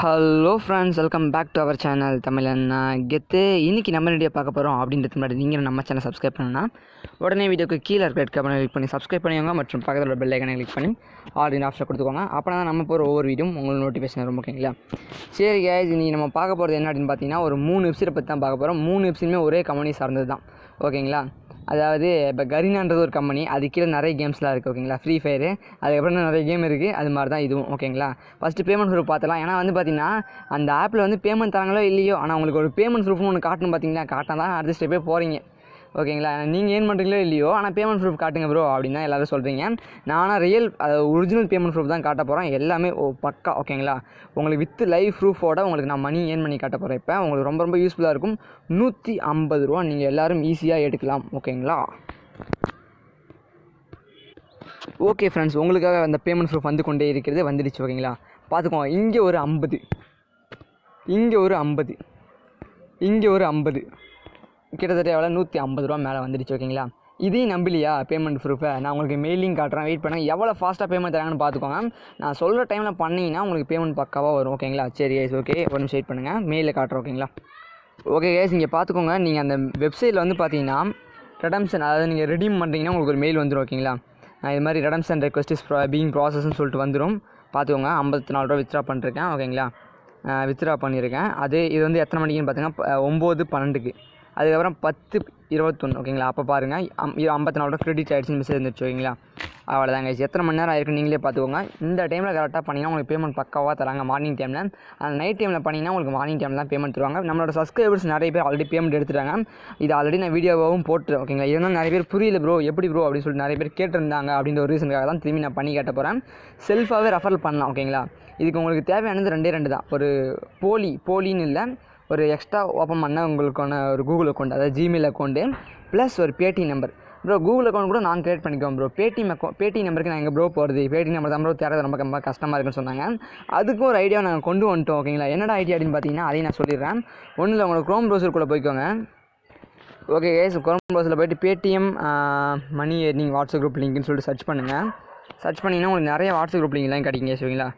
Hello friends, welcome back to our channel Tamizhan Gethu. இன்றைக்கி நம்ம video பார்க்க போகிறோம் அப்படின்றது முன்னாடி நீங்கள் நம்ம சேனல் சப்ஸ்கிரைப் பண்ணணும்னா உடனே வீடியோக்கு கீழே இருக்க ரெட் கமெண்ட் கிளிக் பண்ணி சப்ஸ்கிரைப் பண்ணிக்கோங்க. மற்றும் பக்கத்தில் உள்ள பெல் ஐக்கனை கிளிக் பண்ணி ஆல் இன் ஆப்ஷன் கொடுத்துக்கோங்க. அப்போ தான் நம்ம போகிற ஒவ்வொரு வீடியோ உங்களுக்கு நோட்டிஃபிகேஷன் வரும். ஓகேங்களா? சரி guys, இன்றைக்கி நம்ம பார்க்க போகிறது என்ன அப்படின்னு பார்த்தீங்கன்னா ஒரு 3 வெப்சைட்டை பற்றி தான் பார்க்க போகிறோம். 3 வெப்சைட்டுமே ஒரே கம்பெனி சார்ந்தது தான். ஓகேங்களா? அதாவது இப்போ கரீனான்றது ஒரு கம்பெனி, அது கீழே நிறைய கேம்ஸ்லாம் இருக்குது. ஓகேங்களா? ஃப்ரீ ஃபயரு, அதுக்கப்புறம் நிறைய கேம் இருக்குது. அது மாதிரி தான் இதுவும். ஓகேங்களா? ஃபஸ்ட்டு பேமெண்ட் ப்ரூஃப் பார்த்தலாம். ஏன்னா வந்து பார்த்தீங்கன்னா அந்த ஆப்பில் வந்து பேமெண்ட் தராங்களோ இல்லையோ, ஆனால் உங்களுக்கு ஒரு பேமெண்ட் ப்ரூஃப்னு ஒன்று காட்டணும். பார்த்தீங்களா? காட்டினா தான் அடுத்த ஸ்டெப்பே போகிறீங்க. ஓகேங்களா? நீங்கள் ஏன் பண்ணுறீங்களோ இல்லையோ, ஆனால் பேமெண்ட் ப்ரூஃப் காட்டுங்க ப்ரோ அப்படின்னு தான் எல்லோரும் சொல்கிறீங்க. நானாக ரியல் ஒரிஜினல் பேமெண்ட் ப்ரூஃப் தான் காட்ட போகிறேன். எல்லாமே பக்கா. ஓகேங்களா? உங்களுக்கு வித் லைவ் ப்ரூஃபோட உங்களுக்கு நான் மணி ஏர்ன் பண்ணி காட்ட போகிறேன். இப்போ உங்களுக்கு ரொம்ப ரொம்ப யூஸ்ஃபுல்லாக இருக்கும். 150 ரூபா நீங்கள் எல்லோரும் ஈஸியாக எடுக்கலாம். ஓகேங்களா? ஓகே ஃப்ரெண்ட்ஸ், உங்களுக்காக அந்த பேமெண்ட் ப்ரூஃப் வந்து கொண்டே இருக்கிறது, வந்துடுச்சு. ஓகேங்களா? பார்த்துக்கோங்க. இங்கே ஒரு 50, இங்கே ஒரு 50, இங்கே ஒரு 50, கிட்டத்தட்ட எவ்வளோ 150 ரூபா மேலே வந்துடுச்சு. ஓகேங்களா? இதையும் நம்பலையா பேமெண்ட் ப்ரூஃபை? நான் உங்களுக்கு மெயிலிங் காட்டுறேன், வெயிட் பண்ணேன். எவ்வளோ ஃபாஸ்ட்டாக பேமெண்ட் தராங்கன்னு பார்த்துக்கோங்க. நான் சொல்கிற டைமில் பண்ணிங்கன்னா உங்களுக்கு பேமெண்ட் பக்காவாக வரும். ஓகேங்களா? சரி கைஸ், ஓகே, ஒரு நிமிஷம் வெயிட் பண்ணுங்கள், மெயிலில் காட்டுறேன். ஓகேங்களா? ஓகே கைஸ், இங்கே பார்த்துக்கோங்க. நீங்கள் அந்த வெப்சைட்டில் வந்து பார்த்தீங்கன்னா ரெடம்ஷன், அதாவது நீங்கள் ரெடீம் பண்ணுறீங்கன்னா உங்களுக்கு ஒரு மெயில் வந்துடும். ஓகேங்களா? இது மாதிரி ரெடம்ஷன் ரெக்வஸ்ட் இஸ் பீயிங் ப்ராசஸ்ன்னு சொல்லிட்டு வந்துடும். பார்த்துக்கோங்க. 54 ரூபா வித்ட்ரா பண்ணிருக்கேன். ஓகேங்களா? வித்ட்ரா பண்ணியிருக்கேன். இது வந்து எத்தனை மணிக்குன்னு பார்த்தீங்கன்னா 9:12. அதுக்கப்புறம் 10:21. ஓகேங்களா? அப்போ பாருங்கள் 54 ரூபா கிரெடிட் ஆகிடுச்சுன்னு மெசேஜ் வந்துருச்சு. ஓகேங்களா? அவ்வளோதாங்க. எத்தனை மணி நேரம் ஆயிருக்கு நீங்களே பார்த்துக்கோங்க. இந்த டைமில் கரெக்டாக பண்ணிங்கன்னா உங்களுக்கு பேமெண்ட் பக்காவாக தராங்க. மார்னிங் டைமில், அந்த நைட் டைமில் பண்ணிங்கன்னா உங்களுக்கு மார்னிங் டைமில் தான் பேமெண்ட் தருவாங்க. நம்மளோட சப்ஸ்கிரைபர்ஸ் நிறைய பேர் ஆல்ரெடி பேமெண்ட் எடுத்துட்டாங்க. இது ஆல்ரெடி நான் வீடியோவாகவும் போட்டுருவேன். ஓகேங்களா? இதனால் நிறைய பேர் புரியல ப்ரோ, எப்படி ப்ரோ அப்படின்னு சொல்லிட்டு நிறைய பேர் கேட்டிருந்தாங்க. அப்படின்ற ஒரு ரீசனுக்காக தான் திரும்பி நான் பண்ணி கேட்ட போகிறேன். செல்ஃபாகவே ரெஃபர் பண்ணலாம். ஓகேங்களா? இதுக்கு உங்களுக்கு தேவையானது 2 தான். ஒரு போலின்னு இல்லை, ஒரு எக்ஸ்ட்ரா ஓப்பன் பண்ண உங்களுக்கான ஒரு கூகுள் அக்கௌண்ட், அதாவது ஜிமெயில் அக்கௌண்ட்டு ப்ளஸ் ஒரு Paytm number. Bro Google account கூட நான் க்ரியேட் பண்ணிக்குவோம் ப்ரோ. பேடிஎம் நம்பருக்கு நான் எங்கள் ப்ரோ போகிறது, பேடிஎம் நம்பர் தான் ப்ரோ தேர்றது ரொம்ப கஷ்டமாக இருக்குன்னு சொன்னாங்க. அதுக்கும் ஒரு ஐடியா நாங்கள் கொண்டு வந்துட்டோம். ஓகேங்களா? என்னடா ஐடியா அப்படின்னு பார்த்தீங்கன்னா அதையும் நான் சொல்லிடுறேன். ஒன்றும் இல்லை, உங்களுக்கு க்ரோம் ப்ரௌசருக்குள்ளே போய்க்கோங்க. ஓகே கைஸ், க்ரோம் ப்ரௌசரில் போய்ட்டு Paytm money earning WhatsApp group லிங்க்னு சொல்லிட்டு சர்ச் பண்ணுங்கள். சர்ச் பண்ணிங்கன்னா உங்களுக்கு நிறைய வாட்ஸ்அப் குரூப் லிங்க்லாம் கிடைக்குங்க. சரிங்களா?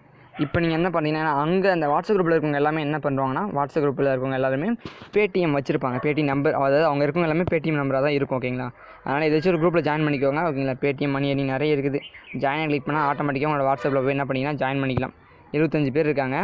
இப்போ நீங்கள் என்ன பண்ணீங்கன்னா அங்கே அந்த வாட்ஸ்அப் குரூப்பில் இருக்கவங்க எல்லாமே என்ன பண்ணுவாங்கன்னா, வாட்ஸ்அப் குரூப்பில் இருக்கவங்க எல்லாருமே பேடிஎம் வச்சுருப்பாங்க. பேடிஎம் நம்பர், அதாவது அவங்க இருக்கவங்க எல்லாமே பேடிஎம் நம்பராக தான் இருக்கும். ஓகேங்களா? அதனால் ஏதாச்சும் ஒரு குரூப்பில் ஜாயின் பண்ணிக்கோங்க. ஓகேங்களா? பேடிஎம் மணி ஏர்னிங் நிறைய இருக்குது. ஜாயின் கிளிக் பண்ணால் ஆட்டோமேட்டிக்காக உங்களோட வாட்ஸ்அப்பில் போய் என்ன பண்ணிங்கன்னா ஜாயின் பண்ணிக்கலாம். 25 பேர் இருக்காங்க.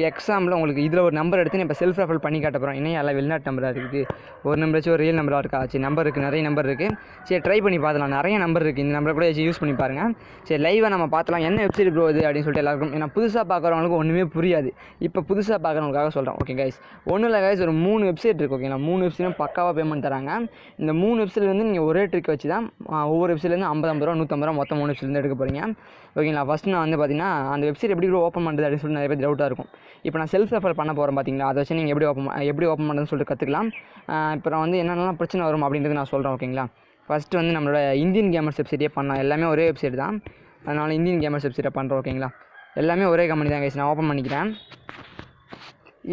எக்ஸாம்பிள் உங்களுக்கு இதில் ஒரு நம்பர் எடுத்து இப்போ செல்ஃப் ரெஃபர் பண்ணி காட்ட போகிறோம். இன்னும் எல்லாம் வெளிநாட்டு நம்பராக இருக்குது. ஒரு நம்பராச்சும் ஒரு ரியல் நம்பராக இருக்கா? சரி, நம்பர் இருக்குது, நிறைய நம்பர் இருக்குது. சரி, ட்ரை பண்ணி பார்த்துலாம். நிறைய நம்பர் இருக்குது. இந்த நம்பரை கூட யூஸ் பண்ணி பாருங்கள். சரி, லைவாக நம்ம பார்த்துலாம் என்ன வெப்சைட் ப்ரோ இது அப்படின்னு சொல்லிட்டு எல்லாருக்கும். ஏன்னா புதுசாக பார்க்குறவங்களுக்கு ஒன்றுமே புரியாது. இப்போ புதுசாக பார்க்குறவங்களுக்காக சொல்கிறேன். ஓகே கைஸ், ஒன்றும் இல்லை கைஸ், ஒரு 3 வெப்சைட் இருக்குது. ஓகேங்களா? 3 வெப்சைட்டும் பக்காவாக பேமெண்ட் தராங்க. இந்த 3 வெப்சைட் வந்து நீங்கள் ஒரே ட்ரிக் வச்சு தான் ஒவ்வொரு வெப்சைட்லேருந்து 50 ரூபா 150 ரூபா மொத்தம் 3 வெப்சைட்லேருந்து எடுக்க போகிறீங்க. ஓகேங்களா? ஃபஸ்ட்டு நான் வந்து பார்த்தீங்கன்னா அந்த வெப்சைட் எப்படி ஓப்பன் பண்ணுறது அப்படின்னு சொல்லிட்டு நிறைய பேர் டவுட்டாக இருக்கும். இப்போ நான் செல்ஃப் ரெஃபர் பண்ண போகிறேன். பார்த்தீங்களா? அதை வச்சு நீங்கள் எப்படி ஓப்பன் பண்ணுறதுன்னு சொல்லிட்டு கற்றுக்கலாம். இப்போ நான் வந்து என்னென்னலாம் பிரச்சனை வரும் அப்படின்றது நான் சொல்கிறேன். ஓகேங்களா? ஃபஸ்ட்டு வந்து நம்மளோட இந்தியன் கேமர்ஸ் வெப்சைட்டே பண்ணலாம். எல்லாமே ஒரே வெப்சைட் தான். அதனால் இந்தியன் கேமர்ஸ் வெப்சைட்டை பண்ணுறோம். ஓகேங்களா? எல்லாமே ஒரே கம்பெனி தான் கைஸ். நான் ஓப்பன் பண்ணிக்கிறேன்.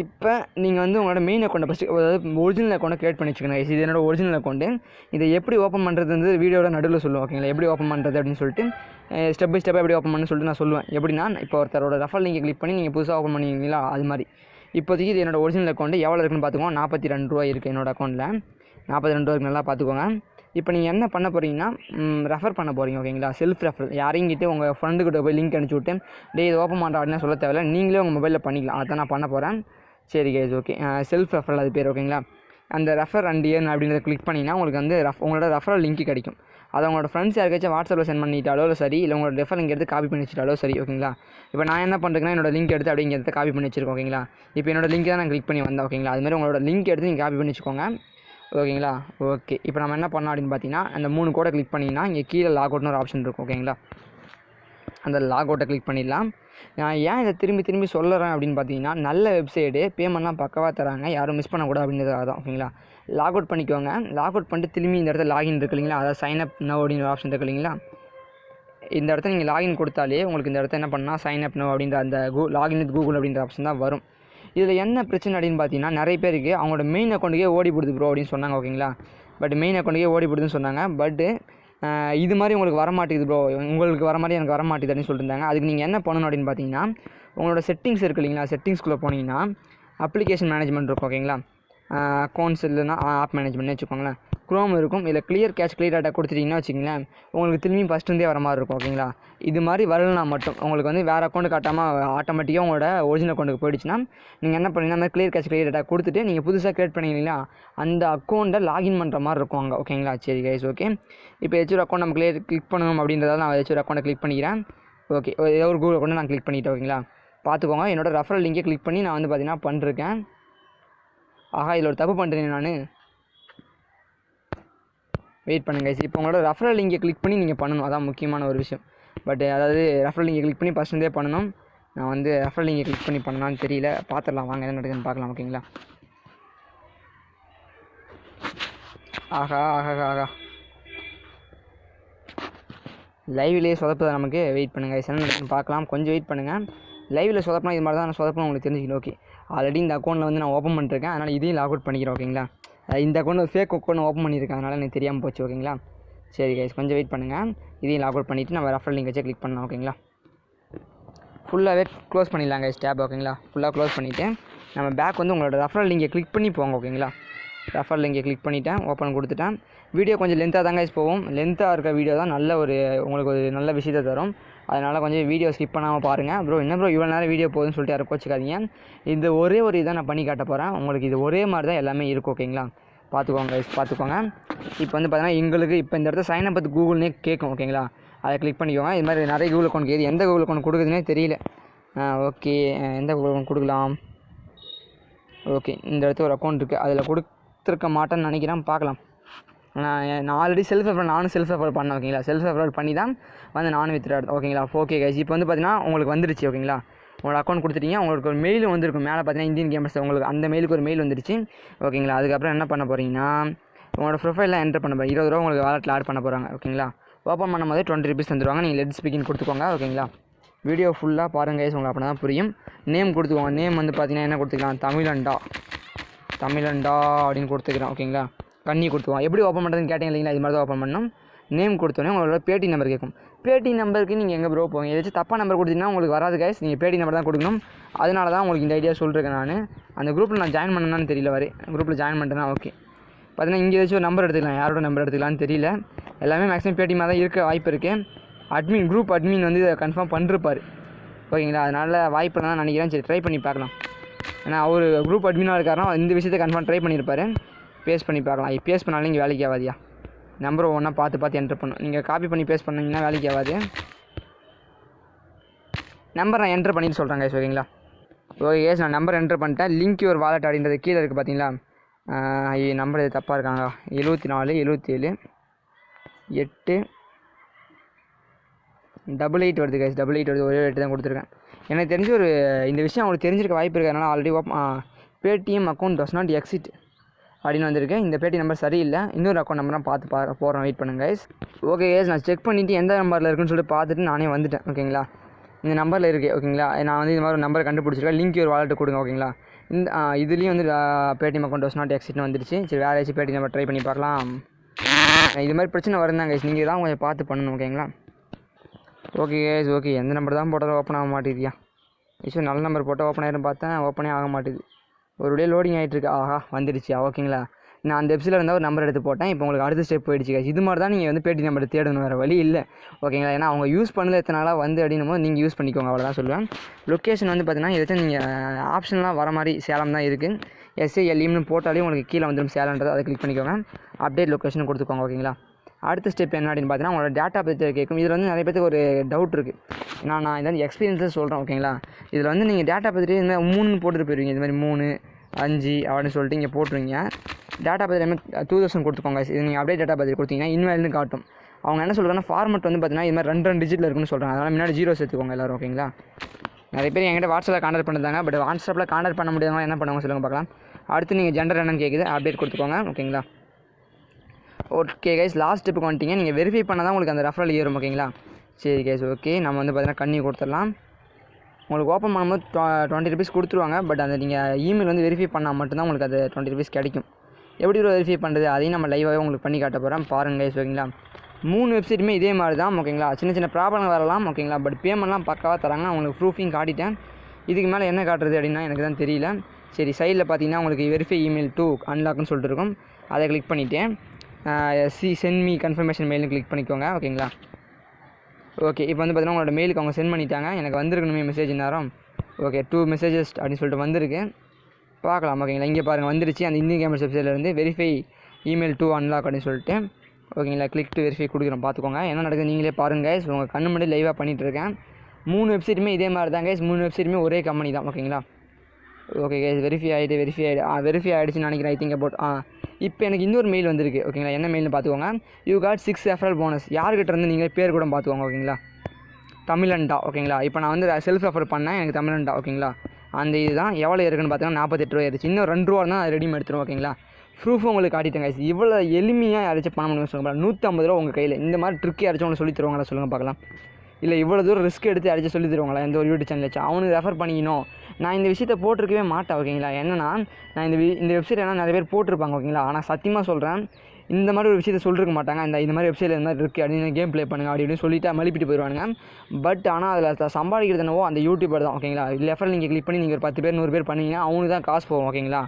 இப்போ நீங்கள் வந்து உங்களோட மெயின் அக்கௌண்ட்டை ஃபஸ்ட்டு, அதாவது ஒரிஜினல் அக்கௌண்ட்டை க்ரியேட் பண்ணி வச்சுக்கணும் கைஸ். இது என்னோட ஒரிஜினல் அக்கௌண்ட்டு. இதை எப்படி ஓப்பன் பண்ணுறது வந்து வீடியோட நடுவில் சொல்லுவோம். ஓகேங்களா? எப்படி ஓப்பன் பண்ணுறது அப்படின்னு சொல்லிட்டு ஸ்டெப் பை ஸ்டெப்பாக எப்படி ஓப்பன் பண்ணணும்னு சொல்லிட்டு நான் சொல்லுவேன். எப்படின்னா, இப்போ ஒருத்தரோட ரெஃபர் லிங்கை கிளிக் பண்ணி நீங்கள் புதுசாக ஓப்பன் பண்ணிங்களா, அது மாதிரி. இப்போதைக்கு இது என்னோட ஒரிஜினல் அக்கௌண்ட்டு. எவ்வளோ இருக்குன்னு பார்த்துக்கோங்க. 42 ரூபா இருக்குது என்னோடய அக்கௌண்ட்டில். 42 ரூபாய்க்கு நல்லா பார்த்துக்கோங்க. இப்போ நீங்கள் என்ன பண்ண போகிறீங்கன்னா ரெஃபர் பண்ண போகிறீங்க. ஓகேங்களா? செல்ஃப் ரெஃபர் யாரைங்கிட்ட உங்கள் ஃப்ரெண்டுக்கிட்ட போய் லிங்க் அனுப்பிச்சி விட்டு இது ஓப்பன் பண்ணுறா அப்படின்னு சொல்ல தேவையில்ல, நீங்களே உங்கள் மொபைலில் பண்ணிக்கலாம். அதை நான் பண்ண போகிறேன். சரி கைஸ், ஓகே. செல்ஃப் ரெஃபரல் அது பேர். ஓகேங்களா? அந்த ரெஃபர் அண்ட் ஏர்ன் அப்படின்றத கிளிக் பண்ணிங்கன்னா உங்களுக்கு வந்து உங்களோட ரெஃபரல் லிங்க் கிடைக்கும். அதை உங்களோட ஃப்ரெண்ட்ஸ் யாருக்காச்சும் வாட்ஸ்அப்பில் சென்ட் பண்ணிட்டாலோ சரி, இல்லை உங்களோட ரெஃபர் லிங்க் எடுத்து காப்பி பண்ணி வச்சுட்டாலோ சரி. ஓகேங்களா? இப்போ நான் என்ன பண்ணுறேன்னா என்னோட லிங்க் எடுத்து அப்படியே இங்கே எடுத்து காப்பி பண்ணி வச்சிருக்கோம். ஓகேங்களா? இப்போ என்னோட லிங்க் தான் நான் கிளிக் பண்ணி வந்தேன். ஓகேங்களா? அதுமாதிரி உங்களோட லிங்க் எடுத்து நீங்கள் காப்பி பண்ணி வச்சுக்கோங்க. ஓகேங்களா? ஓகே. இப்போ நம்ம என்ன பண்ணோம் அப்படின்னு பார்த்தீங்கன்னா அந்த 3 கோடை கிளிக் பண்ணிங்கன்னா இங்கே கீழே லாக் அவுட்னு ஒரு ஆப்ஷன் இருக்கும். ஓகேங்களா? அந்த லாக் அவுட்டை கிளிக் பண்ணிடலாம். நான் ஏன் இதை திரும்பி சொல்லுறேன் அப்படின்னு பார்த்தீங்கன்னா, நல்ல வெப்சைடு, பேமெண்ட்லாம் பக்கவாக தராங்க, யாரும் மிஸ் பண்ணக்கூடாது அப்படின்றதுக்காக தான். ஓகேங்களா? லாக் அவுட் பண்ணிக்கோங்க. லாக் அவுட் பண்ணிட்டு திரும்பி இந்த இடத்துல லாகின் இருக்கு இல்லைங்களா, அதாவது சைன் அப் நவ் அப்படின்ற ஆப்ஷன் இருக்கு இல்லைங்களா, இந்த இடத்துல நீங்கள் லாகின் கொடுத்தாலே உங்களுக்கு இந்த இடத்த என்ன பண்ணால் சைன் அப் நவ் அப்படின்ற அந்த லாகின் வித் கூகுள் அப்படின்ற ஆப்ஷன் தான் வரும். இதில் என்ன பிரச்சனை அப்படின்னு பார்த்தீங்கன்னா, நிறைய பேருக்கு அவங்களோட மெயின் அக்கௌண்ட்டுக்கே ஓடி போடுது ப்ரோ அப்படின்னு சொன்னாங்க. ஓகேங்களா? பட் மெயின் அக்கௌண்ட்டுக்கே ஓடி போடுதுன்னு சொன்னாங்க. பட்டு இது மாதிரி உங்களுக்கு வர மாட்டேங்குது ப்ரோ, உங்களுக்கு வர மாதிரி எனக்கு வர மாட்டேது அப்படின்னு சொல்லியிருந்தாங்க. அதுக்கு நீங்கள் என்ன பண்ணணும் அப்படின்னு பார்த்தீங்கன்னா, உங்களோட செட்டிங்ஸ் இருக்குது இல்லைங்களா, செட்டிங்ஸ்குள்ளே போனீங்கன்னா அப்ளிகேஷன் மேனேஜ்மெண்ட் இருக்கும் ஓகேங்களா. அக்கௌண்ட்ஸ் இல்லைனா ஆப் மேனேஜ்மெண்ட்னு வச்சுக்கோங்களேன். க்ரோம் இருக்கும். இல்லை கிளியர் கேஷ் கிளியர் டேட்டா கொடுத்துட்டிங்கன்னா வச்சுக்கோங்களேன், உங்களுக்கு திரும்பியும் ஃபஸ்ட்டுருந்தே வர மாதிரி இருக்கும் ஓகேங்களா. இது மாதிரி வரலனா மட்டும் உங்களுக்கு வந்து வேறு அக்கௌண்ட் காட்டாமல் ஆட்டோமேட்டிக்காக உங்களோட ஒரிஜினல் அக்கௌண்ட்டுக்கு போயிடுச்சுன்னா நீங்கள் என்ன பண்ணீங்கன்னா, அந்த மாதிரி கிளியர் கேஷ் கிளியர் டேட்டா கொடுத்துட்டு நீங்கள் புதுசாக க்ரியேட் பண்ணிங்களா அந்த அக்கௌண்ட்டை லாகின் பண்ணுற மாதிரி இருக்கும் அங்கே ஓகேங்களா. சரி கைஸ் ஓகே. இப்போ ஏதாச்சும் ஒரு அக்கௌண்ட் நம்ம கிளிக் பண்ணணும் அப்படின்றதால நான் ஏதாச்சும் ஒரு அக்கௌண்ட்டை கிளிக் பண்ணிக்கிறேன். ஓகே, ஏதோ ஒரு கூகுள் அக்கௌண்ட்டை நான் கிளிக் பண்ணிவிட்டேன் ஓகேங்களா. பார்த்துக்கோங்க, என்னோட ரெஃபரல் லிங்கை கிளிக் பண்ணி நான் வந்து பார்த்தீங்கன்னா பண்ணிருக்கேன். ஆஹா, இதில் ஒரு தப்பு பண்ணுறேன் நான். வெயிட் பண்ணுங்க கைஸ். இப்போ உங்களோட ரெஃபரல் லிங்கை கிளிக் பண்ணி நீங்கள் பண்ணணும், அதான் முக்கியமான ஒரு விஷயம். பட் அதாவது ரெஃபரல் லிங்கை கிளிக் பண்ணி ஃபஸ்ட்டுருந்தே பண்ணணும். நான் வந்து ரெஃபரல் லிங்கை கிளிக் பண்ணி பண்ணலான்னு தெரியல, பார்த்துடலாம் வாங்க என்ன நடக்குதுன்னு பார்க்கலாம் ஓகேங்களா. ஆஹா ஆஹா ஆஹா, லைவ்லேயே சொதப்புதா நமக்கு. வெயிட் பண்ணுங்கள் கைஸ், என்ன நடக்குதுன்னு பார்க்கலாம், கொஞ்சம் வெயிட் பண்ணுங்கள். லைவில் சொதப்பினா இது மாதிரி தான் நான் சொதப்பணும் உங்களுக்கு தெரிஞ்சுக்கணும். ஓகே, ஆல்ரெடி இந்த அக்கௌண்ட்டில் வந்து நான் ஓப்பன் பண்ணிருக்கேன், அதனால் இதையும் லாக் அவுட் பண்ணிக்கிறேன் ஓகேங்களா. இந்த அக்கௌண்ட் ஃபேக் அக்கௌண்ட் ஓப்பன் பண்ணியிருக்கேன், அதனால் எனக்கு தெரியாமல் போச்சு ஓகேங்களா. சரி கைஸ், கொஞ்சம் வெயிட் பண்ணுங்கள். இதையும் லாக் அவுட் பண்ணிவிட்டு நம்ம ரெஃபரல் லிங்க் வச்சு கிளிக் பண்ணலாம் ஓகேங்களா. ஃபுல்லாகவே க்ளோஸ் பண்ணிடலாம் கைஸ் டேப் ஓகேங்களா. ஃபுல்லாக க்ளோஸ் பண்ணிவிட்டு நம்ம பேக் வந்து உங்களோட ரெஃபரல் லிங்கை கிளிக் பண்ணி போங்க ஓகேங்களா. ரெஃபரல் லிங்கை கிளிக் பண்ணிவிட்டேன், ஓப்பன் கொடுத்துட்டேன். வீடியோ கொஞ்சம் லென்த்தாக தாங்க கைஸ் போகும். லென்த்தாக இருக்க வீடியோ தான் நல்ல ஒரு உங்களுக்கு ஒரு நல்ல விஷயத்தை தரும். அதனால் கொஞ்சம் வீடியோ ஸ்கிப் பண்ணாமல் பாருங்கள். ப்ரோ என்ன ப்ரோ இவ்வளோ நேரம் வீடியோ போகுதுன்னு சொல்லிட்டு யாரும் கோச்சிக்காதீங்க. இந்த ஒரே ஒரு இதை நான் பண்ணி காட்ட போகிறேன் உங்களுக்கு. இது ஒரே மாதிரி தான் எல்லாமே இருக்கும் ஓகேங்களா. பார்த்துக்கோங்க கைஸ், பார்த்துக்கோங்க. இப்போ வந்து பார்த்தீங்கன்னா எங்களுக்கு இப்போ இந்த இடத்துல சைன் அப் வித் கூகுள்னே கேட்கும் ஓகேங்களா. அதை கிளிக் பண்ணிக்கோங்க. இது மாதிரி நிறைய கூகுள் அக்கௌண்ட் கேட்குது, எந்த கூகுள் அக்கௌண்ட் கொடுக்குதுன்னே தெரியல. ஓகே, எந்த கூகுள் அக்கௌண்ட் கொடுக்கலாம். ஓகே, இந்த இடத்துல ஒரு அக்கௌண்ட் இருக்குது, அதில் கொடுத்துருக்க மாட்டேன்னு நினைக்கிறேன், பார்க்கலாம். நான் ஆல்ரெடி நானும் செல்ஃப் ரெஃபர் பண்ணேன் ஓகேங்களா. செல்ஃப் ரெஃபர் பண்ணி தான் வந்து நானும் வித்ட்ரா எடுத்தேன் ஓகேங்களா. ஓகே கைஸ், இப்போ வந்து பார்த்தீங்கன்னா உங்களுக்கு வந்துருச்சு ஓகேங்களா. உங்களோட அக்கௌண்ட் கொடுத்துட்டீங்க, உங்களுக்கு ஒரு மெயில் வந்துருக்கும் மேலே பார்த்தீங்கன்னா இந்தியன் கேமர்ஸ், உங்களுக்கு அந்த மெயிலுக்கு ஒரு மெயில் வந்துருச்சு ஓகேங்களா. அதுக்கப்புறம் என்ன பண்ண போகிறீங்கன்னா உங்களோட ப்ரொஃபைலில் என்டர் பண்ண போகிறீங்க. 20 ரூபா உங்களுக்கு வாலெட்டில் ஆட் பண்ண போகிறாங்க ஓகேங்களா. ஓப்பன் பண்ணும்போது 20 rupees தந்துடுவாங்க. நீங்கள் லெட் ஸ்பீக்கிங் கொடுத்துக்கோங்க ஓகேங்களா. வீடியோ ஃபுல்லாக பாருங்கள் கைஸ், உங்களுக்கு அப்போ தான் புரியும். நேம் கொடுத்துக்கோங்க. நேம் வந்து பார்த்தீங்கன்னா என்ன கொடுத்துக்கலாம், தமிழண்டா அப்படின்னு கொடுத்துக்கிறேன் ஓகேங்களா. கண்ணி கொடுத்துவோம். எப்படி ஓப்பன் பண்ணுறதுன்னு கேட்டீங்க இல்லைங்களா, இது மாதிரி தான் ஓப்பன் பண்ணணும். நேம் கொடுத்தோன்னே உங்களோட பேடி நம்பர் கேட்கும். பேடி நம்பருக்கு நீங்கள் எங்கே ப்ரோ போவீங்க, ஏதாச்சும் தப்பாக நம்பர் கொடுத்தீங்கன்னா உங்களுக்கு வராது கைஸ். நீங்கள் பேடி நம்பர் தான் கொடுக்கணும். அதனால தான் உங்களுக்கு இந்த ஐடியா சொல்லிருக்கேன் நான். அந்த குரூப்பில் நான் ஜாயின் பண்ணணும்னு தெரியல, குரூப்பில் ஜாயின் பண்ணிட்டேன்னா ஓகே. பார்த்தீங்கன்னா இங்கே ஏதாச்சும் ஒரு நம்பர் எடுத்துக்கலாம், யாரோட நம்பர் எடுத்துக்கலான்னு தெரியல. எல்லாமே மேக்ஸிமம் பேடிஎம்மாக தான் இருக்க வாய்ப்பு இருக்குது. குரூப் அட்மின் வந்து இதை கன்ஃபார்ம் பண்ணிருப்பார் ஓகேங்களா. அதனால் வாய்ப்பு தான் நினைக்கிறேன். சரி ட்ரை பண்ணி பார்க்கலாம். ஏன்னா அவர் குரூப் அட்மினாக இருக்காருன்னா இந்த விஷயத்தை கன்ஃபார்ம் ட்ரை பண்ணியிருப்பார். பேஸ்ட் பண்ணி பார்க்கலாம். பேஸ்ட் பண்ணாலும் நீங்கள் வேலைக்கு ஆகாதியா, நம்பர் ஒன்றா பார்த்து என்ட்ரு பண்ணணும். நீங்கள் காப்பி பண்ணி பேஸ்ட் பண்ணிங்கன்னா வேலைக்கு ஆகாது. நம்பர் நான் என்ட்ரு பண்ணிட்டு சொல்கிறேன் கைஸ் ஓகேங்களா. ஓகே கேஸ், நான் நம்பர் என்ட்ரு பண்ணிட்டேன். லிங்க் யுவர் வாலெட் அப்படின்றது கீழே இருக்குது பார்த்தீங்களா. நம்பர் இது தப்பாக இருக்காங்க. 74 77 8 88 வருது கைஸ். 88 வருது, ஒரே 8 தான் கொடுத்துருக்கேன். எனக்கு தெரிஞ்சு ஒரு இந்த விஷயம் அவங்களுக்கு தெரிஞ்சிருக்க வாய்ப்பு இருக்குது. அதனால் already Paytm account does not exit அப்படின்னு வந்திருக்கு. இந்த பேடி நம்பர் சரியில்லை, இன்னொரு அக்கௌண்ட் நம்பர் தான் பார்த்து போகிறேன். வெயிட் பண்ணுங்கள் கைஸ். ஓகே கைஸ், நான் செக் பண்ணிவிட்டு எந்த நம்பரில் இருக்குன்னு சொல்லிட்டு பார்த்துட்டு நானே வந்துட்டேன் ஓகேங்களா. இந்த நம்பரில் இருக்குது ஓகேங்களா. நான் வந்து இது மாதிரி ஒரு நம்பரை கண்டுபிடிச்சிருக்கேன். லிங்க் ஒரு வாலெட்டு கொடுங்க ஓகேங்களா. இந்த இதுலேயும் வந்து பேடிஎம் அக்கௌண்ட் டஸ் நாட் எக்ஸிட்னு வந்துருச்சு. சரி வேறு ஏதாச்சும் பேடி நம்பர் ட்ரை பண்ணி பார்க்கலாம். இது மாதிரி பிரச்சனை வருந்தாங்க கைஸ், நீங்கள் தான் கொஞ்சம் பார்த்து பண்ணணும் ஓகேங்களா. ஓகே கைஸ் ஓகே, எந்த நம்பர் தான் போட்டாலும் ஓப்பன் ஆக மாட்டேதுயா. ஈஸியாக நல்ல நம்பர் போட்டால் ஓப்பன் ஆகிடும் பார்த்தேன், ஓப்பனே ஆக மாட்டேது. ஒரு டே லோடிங் ஆகிட்டுருக்கு. ஆஹா வந்துடுச்சு ஓகேங்களா. நான் அந்த வெப்சைட்டில் இருந்தால் ஒரு நம்பர் எடுத்து போட்டேன். இப்போ உங்களுக்கு அடுத்த ஸ்டெப் போயிடுச்சு கைஸ். இது மாதிரி தான் நீங்கள் வந்து பேடி நம்பர் தேடணும், வேறு வழி இல்லை ஓகேங்களா. ஏன்னா அவங்க யூஸ் பண்ணல எத்தனை நாளாக வந்து அப்படின்னும் போது நீங்கள் யூஸ் பண்ணிக்கோங்க, அவ்வளோதான் சொல்லுவேன். லொக்கேஷன் வந்து பார்த்தீங்கன்னா ஏதாச்சும் நீங்கள் ஆப்ஷன்லாம் வர மாதிரி சேலம் தான் இருக்குது. SALEம்னு போட்டாலே உங்களுக்கு கீழே வந்துடும் சேலன்றது, அதை கிளிக் பண்ணிக்கோங்க. அப்டேட் லொக்கேஷன் கொடுத்துக்கோங்க ஓகேங்களா. அடுத்த ஸ்டெப் என்ன அப்படின்னு பார்த்தீங்கன்னா உங்களோட டேட்டா பற்றி கேட்கும். இதில் வந்து நிறைய பேருக்கு ஒரு டவுட் இருக்குது. நான் இதை எக்ஸ்பீரியன்ஸாக சொல்கிறேன் ஓகேங்களா. இதில் வந்து நீங்கள் டேட்டா பற்றி இந்த மாதிரி 3 போட்டுட்டு போயிருவீங்க. இது மாதிரி 3 5 அப்படின்னு சொல்லிட்டு இங்கே போட்டுருவீங்க. டேட்டா பற்றி 2000 கொடுத்துக்கோங்க. இது நீங்கள் அப்படியே டேட்டா பற்றி கொடுத்தீங்கன்னா இன்வேல்னு காட்டும். அவங்க என்ன சொல்கிறாங்கன்னா ஃபார்மெட் வந்து பார்த்தீங்கன்னா இது மாதிரி 2 டிஜிட்டில் இருக்குன்னு சொல்கிறாங்க. அதனால் முன்னாடி 0 சேர்த்துக்கோங்க எல்லோரும் ஓகேங்களா. நிறைய பேர் என்கிட்ட வாட்ஸ்அப்பில் கான்டாக்ட் பண்ணிருந்தாங்க. பட் வாட்ஸ்அப்பில் கான்டாக்ட் பண்ண முடியாதவங்க என்ன பண்ணுவாங்க சொல்லுங்கள் பார்க்கலாம். அடுத்து நீங்கள் ஜெண்டர் என்னன்னு கேட்குது, அப்டேட் கொடுத்துக்கோங்க ஓகேங்களா. ஓகே கைஸ், லாஸ்ட் ஸ்டெப்புக்கு வந்துட்டீங்க. நீங்கள் வெரிஃபை பண்ணால் தான் உங்களுக்கு அந்த ரெஃபரல் ஏறும் ஓகேங்களா. சரி கைஸ் ஓகே, நம்ம வந்து பார்த்தீங்கன்னா கண்ணி கொடுத்துடலாம். உங்களுக்கு ஓப்பன் பண்ணும்போது 20 rupees கொடுத்துருவாங்க. பட் அந்த நீங்கள் இமெயில் வந்து வெரிஃபை பண்ணால் மட்டும்தான் உங்களுக்கு அது 20 rupees கிடைக்கும். எப்படி வெரிஃபை பண்ணுறது அதையும் நம்ம லைவாகவே உங்களுக்கு பண்ணி காட்ட போகிறேன் பாருங்கள் கைஸ் ஓகேங்களா. 3 வெப்சைட்டுமே இதே மாதிரி தான் ஓகேங்களா. சின்ன சின்ன ப்ராப்ளம் வரலாம் ஓகேங்களா. பட் பேமெண்ட்லாம் பக்காவாக தராங்க. உங்களுக்கு ப்ரூஃபையும் காட்டிட்டேன். இதுக்கு மேலே என்ன காட்டுறது அப்படின்னா எனக்கு தான் தெரியல. சரி, சைடில் பார்த்தீங்கன்னா உங்களுக்கு வெரிஃபை இமெயில் டு அன்லாக்னு சொல்லிட்டு இருக்கும். அதை கிளிக் பண்ணிவிட்டேன். சென்ட் மீ கன்ஃபர்மேஷன் மெயில்னு கிளிக் பண்ணிக்கோங்க ஓகேங்களா. ஓகே, இப்போ வந்து பார்த்தீங்கன்னா உங்களோட மெயிலுக்கு அவங்க சென்ட் பண்ணிட்டாங்க. எனக்கு வந்திருக்கணுமே மெசேஜ் நேரம். ஓகே, 2 மெசேஜஸ் அப்படின்னு சொல்லிட்டு வந்திருக்கு. பார்க்கலாம் ஓகேங்களா. இங்கே பாருங்கள் வந்துருச்சு. அந்த இந்தியன் கேமர்ஸ் வெப்சைட்லேருந்து வெரிஃபை இமெயில் டு அன்லாக் அப்படின்னு சொல்லிட்டு ஓகேங்களா. கிளிக் டு வெரிஃபை கொடுக்குறோம். பார்த்துக்கோங்க என்ன நடக்குது நீங்களே பாருங்கள் கைஸ். உங்கள் கண்ணு முன்னாடி லைவாக பண்ணிகிட்ருக்கேன். 3 வெப்சைட்டுமே இதே மாதிரி தான் கைஸ். 3 வெப்சைட்டுமே ஒரே கம்பெனி தான் ஓகேங்களா. ஓகே கைஸ், வெரிஃபை ஆகிடுச்சுன்னு நினைக்கிறேன். ஐ திங்க் அபவுட் இப்போ எனக்கு இன்னொரு மெயில் வந்திருக்கு ஓகேங்களா. என்ன மெயில்னு பார்த்துக்கோங்க. You got 6 referral bonus. யார்கிட்ட இருந்து நீங்கள் பேர் கூட பார்த்துக்கோங்க ஓகேங்களா. தமிழன்டா ஓகேங்களா. இப்போ நான் வந்து செல்ஃப் ரெஃபர் பண்ணேன். எனக்கு தமிழன்டா ஓகேங்களா. அந்த இதுதான் எவ்வளோ இருக்குன்னு பார்த்தீங்கன்னா 48 ரூபா ஆயிடுச்சு. இன்னும் 2 ரூபா தான் அது ரெடிமேட் எடுத்துருவோம் ஓகேங்களா. ப்ரூஃப் உங்களுக்கு காட்டிட்டேன் கைஸ். இவ்வளோ எளிமையாக யாராச்சும் பண்ண முடியும்னு சொல்லுங்கள். 150 ரூபா உங்கள் கையில். இந்த மாதிரி ட்ரிக் யாராச்சும் உங்களுக்கு சொல்லி தருவாங்களா சொல்லுங்கள் பார்க்கலாம். இல்லை இவ்வளோ தூரம் ரிஸ்க் எடுத்து யாராச்சும் சொல்லி தருவாங்களா எந்த ஒரு யூடியூப் சேனல் வச்சு அவனுக்கு ரெஃபர் பண்ணிக்கணும். நான் இந்த விஷயத்தை போட்டிருக்கவே மாட்டேன் ஓகேங்களா. என்னன்னா நான் இந்த வெப்சைட் என்ன நிறைய பேர் போட்டிருப்பாங்க ஓகேங்களா. ஆனால் சத்தியமாக சொல்கிறேன், இந்த மாதிரி ஒரு விஷயத்தை சொல்லிருக்க மாட்டாங்க. இந்த மாதிரி வெப்சைட்டில் இந்த மாதிரி இருக்குது அப்படின்னு கேம் ப்ளே பண்ணுங்க அப்படின்னு சொல்லிட்டு மலிப்பிட்டு போயிடுவானுங்க. பட் ஆனால் அதில் சம்பாதிக்கிறது என்னவோ அந்த யூடியூபர் தான் ஓகேங்களா. ரெஃபரல் நீங்கள் கிளிக் பண்ணி நீங்கள் ஒரு 10 பேர் 100 பேர் பண்ணிங்கன்னா அவனுக்கு தான் காசு போகும் ஓகேங்களா.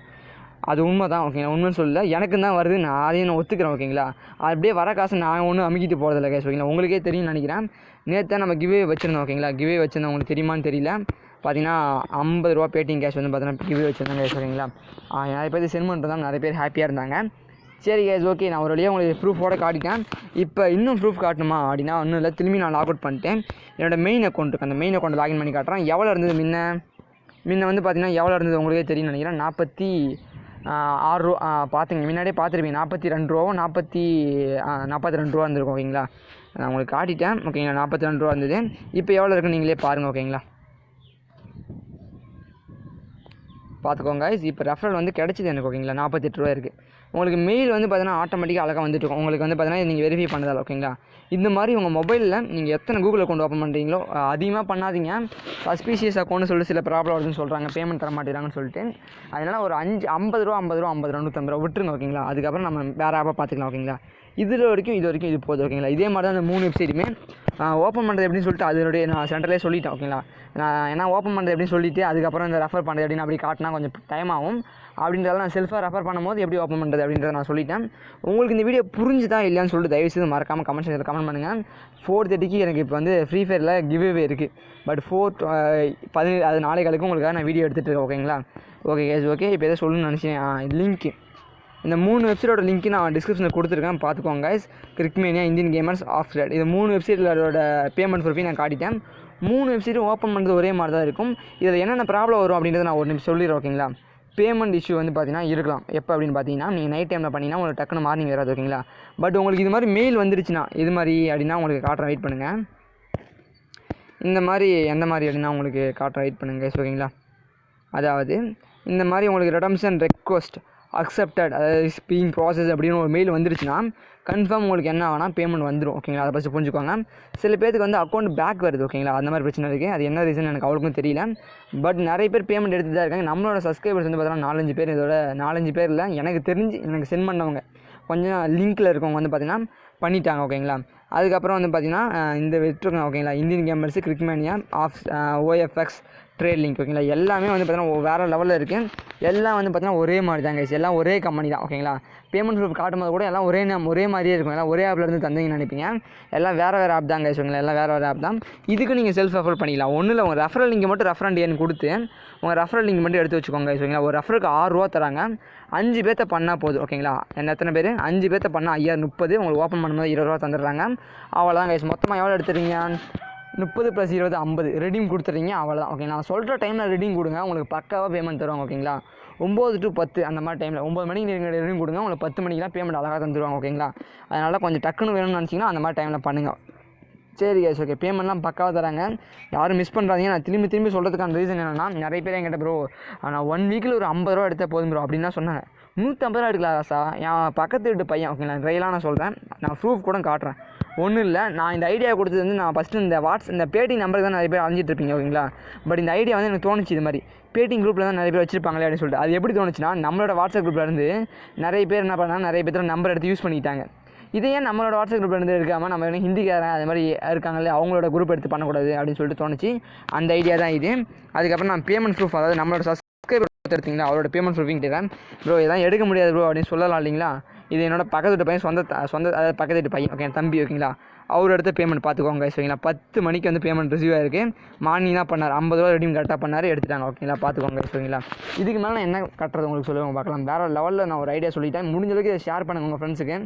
அது உண்மை தான் ஓகேங்களா. உண்மைன்னு சொல்லல, எனக்கு தான் வருது. நான் அதையும் நான் ஒத்துக்கிறேன் ஓகேங்களா. அப்படியே வர காசு நான் ஒன்றும் அமுக்கிட்டு போகிறதில்ல கைஸ் ஓகேங்களா. உங்களுக்கே தெரியும்னு நினைக்கிறேன். நேற்று நம்ம கிவே வச்சுருந்தோம் ஓகேங்களா. கிவே வச்சுருந்தோம் உங்களுக்கு தெரியுமான்னு தெரியல. பார்த்தீங்கன்னா 50 ரூபா பேடிஎம் கேஷ் வந்து பார்த்தீங்கன்னா கிவே வச்சுருந்தாங்க கைஸ் ஓகேங்களா. நிறைய பேர் சென்ட் பண்ணுறதா நிறைய பேர் ஹாப்பியாக இருந்தாங்க. சரி கைஸ் ஓகே, நான் ஒரு வழியாக உங்களுக்கு ப்ரூஃபோடு காட்டிட்டேன். இப்போ இன்னும் ப்ரூஃப் காட்டணுமா அப்படின்னா ஒன்றும் இல்லை. திரும்பி நான் லாக் அவுட் பண்ணிட்டேன். என்னோடய மெயின் அக்கௌண்ட்டுக்கு அந்த மெயின் அக்கௌண்ட் லாகின் பண்ணி காட்டுறேன். எவ்வளோ இருந்தது முன்ன வந்து பார்த்தீங்கன்னா எவ்வளோ இருந்தது உங்களுக்கே தெரியும்னு நினைக்கிறேன். 46 ரூபா பார்த்துங்க. முன்னாடியே பார்த்துருப்பீங்க. 42 ரூபாவும் 42 ரூபா இருந்திருக்கும் ஓகேங்களா. நான் உங்களுக்கு காட்டிட்டேன் ஓகேங்களா. 42 ரூபா இருந்தது. இப்போ எவ்வளோ இருக்குன்னு நீங்களே பாருங்கள் ஓகேங்களா. பார்த்துக்கோங்க. இப்போ ரெஃபரல் வந்து கிடச்சிது எனக்கு ஓகேங்களா. 48 ரூபா இருக்குது. உங்களுக்கு மெயில் வந்து பார்த்தீங்கன்னா ஆட்டோமேட்டிக்காக அழகாக வந்துட்டு இருக்கும். உங்களுக்கு வந்து பார்த்தீங்கன்னா நீங்கள் வெரிஃபை பண்ணதால் ஓகேங்களா. இந்த மாதிரி உங்கள் மொபைலில் நீங்கள் எத்தனை கூகுள் அக்கௌண்ட் ஓப்பன் பண்ணுறீங்களோ அதிகமாக பண்ணாதீங்க. சஸ்பீஷியஸ் அக்கௌண்ட்னு சொல்லிட்டு சில ப்ராப்ளம் வருதுன்னு சொல்கிறாங்க, பேமெண்ட் தர மாட்டேங்கிறாங்கன்னு சொல்லிட்டு. அதனால் ஒரு 50 ரூபா 150 ரூபா விட்டுருங்க ஓகேங்களா. அதுக்கப்புறம் நம்ம வேறு ஆப்பாக பார்த்துக்கலாம் ஓகேங்களா. இது வரைக்கும் இது போகுது ஓகேங்களா. இதே மாதிரி தான் அந்த 3 வெப்சைட்டுமே ஓப்பன் பண்ணுறது எப்படின்னு சொல்லிட்டு அதனுடைய நான் சென்டர்லேயே சொல்லிட்டேன் ஓகேங்களா. நான் ஏன்னா ஓப்பன் பண்ணுறது எப்படின்னு சொல்லிவிட்டு அதுக்கப்புறம் இந்த ரெஃபர் பண்ணுறது எப்படின்னு அப்படி காட்டினா கொஞ்சம் டைம் ஆகும். அப்படின்றதால நான் செல்ஃபாக ரெஃபர் பண்ணும்போது எப்படி ஓப்பன் பண்ணுறது அப்படின்றத நான் சொல்லிட்டேன். உங்களுக்கு இந்த வீடியோ புரிஞ்சுதா இல்லையான்னு சொல்லிட்டு தயவுசெய்து மறக்காமல் கமெண்ட் செக்ஷனில் கமெண்ட் பண்ணுங்கள். 4:30 எனக்கு இப்போ வந்து ஃப்ரீ ஃபயரில் கிவ்அவே இருக்குது. பட் 4:17 அது நாளைக்கு உங்களுக்காக நான் வீடியோ எடுத்துகிட்டு இருக்கேன் ஓகேங்களா. Okay guys okay. இப்போ எதை சொல்லணும்னு நினச்சேன். லிங்க்கு இந்த 3 வெப்சைட்டோட லிங்க்கு நான் டிஸ்கிரிப்ஷனில் கொடுத்துருக்கேன். பார்த்துக்கோங்க கைஸ். கிரிக்மேனியா, இந்தியன் கேமர்ஸ், ஆஃப்ரேட், இது 3 வெப்சைட்டோட பேமெண்ட் ப்ரூஃபையும் நான் காட்டிட்டேன். 3 வெப்சைட்டும் ஓப்பன் பண்ணுறது ஒரே மாதிரி தான் இருக்கும். இதில் என்னென்ன ப்ராப்ளம் வரும் அப்படின்றத நான் ஒரு நிமிஷம் சொல்லிடுறேன் ஓகேங்களா. பேமெண்ட் இஷ்யூ வந்து பார்த்தீங்கன்னா இருக்கலாம். எப்போ அப்படின்னு பார்த்தீங்கன்னா நீங்கள் நைட் டைமில் பண்ணிங்கன்னா உங்களுக்கு டக்குன்னு மார்னிங் வராது ஓகேங்களா. பட் உங்களுக்கு இது மாதிரி மெயில் வந்துருச்சுன்னா இது மாதிரி அப்படின்னா உங்களுக்கு காட்டுறேன், வெயிட் பண்ணுங்கள். இந்த மாதிரி எந்த மாதிரி அப்படின்னா உங்களுக்கு காட்டுறேன், வெயிட் பண்ணுங்கள் கைஸ் ஓகேங்களா. அதாவது இந்த மாதிரி உங்களுக்கு ரெடம்ஷன் ரெக்வஸ்ட் அக்செப்டட், அதாவது ஸ்பீங் ப்ராசஸ் அப்படின்னு ஒரு மெயில் வந்துருச்சுன்னா கன்ஃபார்ம் உங்களுக்கு என்ன ஆகுனா பேமெண்ட் வந்துடும் ஓகேங்களா. அதை ஃபஸ்ட்டு புரிஞ்சுக்கோங்க. சில பேருக்கு வந்து அக்கௌண்ட் பேக் வருது ஓகேங்களா. அந்த மாதிரி பிரச்சனை இருக்குது. அது என்ன ரீசன் எனக்கு அவ்வளோக்கும் தெரியல. பட் நிறைய பேர் பேமெண்ட் எடுத்து தான் இருக்காங்க. நம்மளோட சப்ஸ்கிரைபர்ஸ் வந்து பார்த்தீங்கன்னா 4-5 பேர், இதோட 4-5 பேர் இல்லை எனக்கு தெரிஞ்சு எனக்கு சென்ட் பண்ணவங்க கொஞ்சம் லிங்க்கில் இருக்கவங்க வந்து பார்த்திங்கன்னா பண்ணிட்டாங்க ஓகேங்களா. அதுக்கப்புறம் வந்து பார்த்திங்கன்னா இந்த விட்டுருக்கோம் ஓகேங்களா. இந்தியன் கேமர்ஸு, கிரிக்மேனியா, ஓஎஃப்எக்ஸ், ட்ரேட் லிங்க் ஓகேங்களா. எல்லாமே வந்து பார்த்தீங்கன்னா வேறு லெவலில் இருக்குது. எல்லாம் வந்து பார்த்தீங்கன்னா ஒரே மாதிரி தான் கைஸ். எல்லாம் ஒரே கம்பெனி தான் ஓகேங்களா. பேமெண்ட் ப்ரூஃப் காட்டும்போது கூட எல்லாம் ஒரே மாதிரியே இருக்கும். எல்லாம் ஒரே ஆப்பில் இருந்து தந்தீங்கன்னு நினைப்பீங்க. எல்லாம் வேறு ஆப் தான் கைஸ் ஓகேங்களா. எல்லாம் வேறு ஆப் தான். இதுக்கு நீங்கள் செல்ஃப் ரெஃபர் பண்ணிக்கலாம். ஒன்றும் இல்லை, உங்கள் ரெஃபரல் லிங்க் மட்டும் ரெஃபரண்ட் ஏன்னு கொடுத்து உங்கள் ரெஃபரல் லிங்க் மட்டும் எடுத்து வச்சுக்கோங்க கைஸ் ஓகேங்களா. ஒரு ரெஃபருக்கு 6 ரூபா தராங்க. 5 பேர்த்த பண்ணால் போதும் ஓகேங்களா. எத்தனை பேர்? 5 பேர்த்த பண்ணால் 5030. உங்களுக்கு ஓப்பன் பண்ணும்போது 20 ரூபா தந்துடுறாங்க. அவ்வளோதான் கைஸ். மொத்தமாக எவ்வளோ எடுத்துறீங்க? 30 + 20 50 ரெடீம் கொடுத்துறீங்க. அவ்வளோதான் ஓகே. நான் சொல்கிற டைமில் ரெடீம் கொடுங்க, உங்களுக்கு பக்காவாக பேமெண்ட் தருவாங்க ஓகேங்களா. 9 to 10 அந்த மாதிரி டைமில் 9 மணிக்கு நீங்கள் ரெடீம் கொடுங்க, உங்களுக்கு 10 மணிக்கெலாம் பேமெண்ட் அழகாக தந்துடுவாங்க ஓகேங்களா. அதனால் கொஞ்சம் டக்குன்னு வேணும்னு நினச்சிங்கன்னா அந்த மாதிரி டைமில் பண்ணுங்கள். சரி கைஸ் ஓகே. பேமெண்ட்லாம் பக்காவாக தராங்க, யாரும் மிஸ் பண்ணுறாதீங்க. நான் திரும்பி சொல்கிறதுக்கான ரீசன் என்னென்னா, நிறைய பேர் என்கிட்ட ப்ரோ நான் 1 வீக்கில் ஒரு 50 ரூபா எடுத்தால் போதும் ப்ரோ அப்படின்னா சொன்னாங்க. 150 ரூபா எடுக்கலாம் சார். என் பக்கத்து வீட்டு பையன் ஓகேங்களா, ட்ரையலாக நான் சொல்கிறேன், நான் ப்ரூஃப் கூட காட்டுறேன். ஒன்றும் இல்லை, நான் இந்த ஐடியா கொடுத்தது வந்து நான் ஃபஸ்ட்டு இந்த பேடிஎம் நம்பருக்கு தான் நிறைய பேர் அழிஞ்சிட்டு இருப்பீங்க ஓகேங்களா. பட் இந்த ஐடியா வந்து எனக்கு தோணுச்சு, இது மாதிரி பேடிஎம் குரூப்பில் தான் நிறைய பேர் வச்சிருப்பாங்களே அப்படின்னு சொல்லிட்டு. அது எப்படி தோணுச்சுன்னா, நம்மளோட வாட்ஸ்அப் குரூப்பில் இருந்து நிறைய பேர் என்ன பண்ணாங்க, நிறைய பேர் நம்பர் எடுத்து யூஸ் பண்ணிக்கிட்டாங்க. இதே ஏன் நம்மளோட வாட்ஸ்அப் குரூப் இருந்து எடுக்காமல் நம்ம ஹிந்திக்காரன் அது மாதிரி இருக்காங்களே அவங்களோட குரூப் எடுத்து பண்ணக்கூடாது அப்படின்னு சொல்லிட்டு தோணுச்சு. அந்த ஐடியா தான் இது. அதுக்கப்புறம் நான் பேமெண்ட் ப்ரூஃப், அதாவது நம்மளோட சப்ஸ்கிரைபர் எடுத்தீங்களா அவரோட பேமெண்ட் ப்ரூஃபிங் கேட்குறேன். ப்ரோ இதான் எடுக்க முடியாது ப்ரோ அப்படின்னு சொல்லலாம் இல்லைங்களா. இது என்னோட பக்கத்து வீட்டு பையன், சொந்த அதாவது பக்கத்து வீட்டு பையன், ஓகே, தம்பி, ஓகேங்களா. அவர் எடுத்த பேமெண்ட் பார்த்துக்கோங்க கைஸ், ஓகேங்களா. 10 மணிக்கு வந்து பேமெண்ட் ரிசீவ் ஆயிருக்கு. மார்னிங் தான் பண்ணார், 50 ரூபா ரெடீம் கரெக்டாக பண்ணார், எடுத்துட்டாங்க, ஓகேங்களா. பார்த்துக்கோங்க கைஸ், ஓகேங்களா. இதுக்கு மேலே நான் என்ன கட்டுறது உங்களுக்கு சொல்லுவாங்க பார்க்கலாம். வேறு லெவலில் நான் ஒரு ஐடியா சொல்லிட்டேன். முடிஞ்ச அளவுக்கு இதை ஷேர் பண்ணுங்கள் உங்கள் ஃப்ரெண்ட்ஸுக்கு,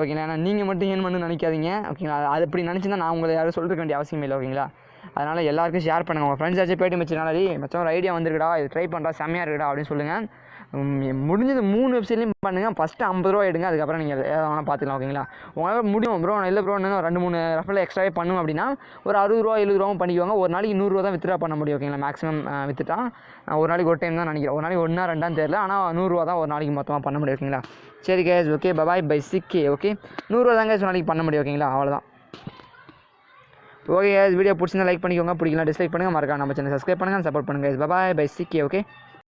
ஓகேங்களா. ஏன்னா நீங்கள் மட்டும் ஏன் பண்ணு நினைக்காதீங்க, ஓகேங்களா. அது அப்படி நினச்சிருந்தா நான் உங்களை யாரும் சொல்லிருக்க வேண்டிய அவசியம் இல்லை, ஓகேங்களா. அதனால் எல்லாருக்கும் ஷேர் பண்ணுங்கள். உங்கள் ஃப்ரெண்ட்ஸ் ஆச்சு பேட்டி வச்சுனாலே மச்சம் ஒரு ஐடியா வந்துருக்கடா, இது ட்ரை பண்ணுறா, செம்மையாக இருக்குடா அப்படின்னு சொல்லுங்கள். முடிஞ்சது 3 வெப்சைட்லையும் பண்ணுங்கள். ஃபஸ்ட்டு 50 ரூபா எடுங்க, அதுக்கப்புறம் நீங்கள் எதாவது வேணால் பார்த்துக்கலாம், ஓகேங்களா. உங்களால் முடியும் ப்ரோ, இல்லை ப்ரோ இன்னும் 2-3 ரெஃபரில் எக்ஸ்ட்ராவே பண்ணும் அப்படின்னா ஒரு 60 ரூபா 70 ரூபாவும் பண்ணிக்குவாங்க. ஒரு நாளைக்கு 100 ரூபா தான் வித்ட்ரா பண்ண முடியும், ஓகேங்களா. மேக்ஸிமம் வித்துட்டா ஒரு நாளைக்கு ஒரு டைம் தான் நினைக்கிறேன். ஒரு நாளைக்கு 1 2 தெரியல, ஆனால் 100 ரூபா தான் ஒரு நாளைக்கு மொத்தமாக பண்ண முடியும், ஓகேங்களா. சரி கேஸ், ஓகே, பாய் பை சிக்கே, ஓகே. 100 ரூபா தான் கேஸ் ஒரு நாளைக்கு பண்ண முடியும், ஓகேங்களா. அவ்வளோதான். ஓகே கேஸ், வீடியோ பிடிச்சிருந்தா லைக் பண்ணிக்கோங்க, பிடிக்கலாம் டிஸ்லைக் பண்ணுங்கள், மறக்காம நம்ம சேனல் சப்ஸ்கிரைப் பண்ணுங்கள், சப்போர்ட் பண்ணுங்கள். பாய் பை சிக்கே, ஓகே.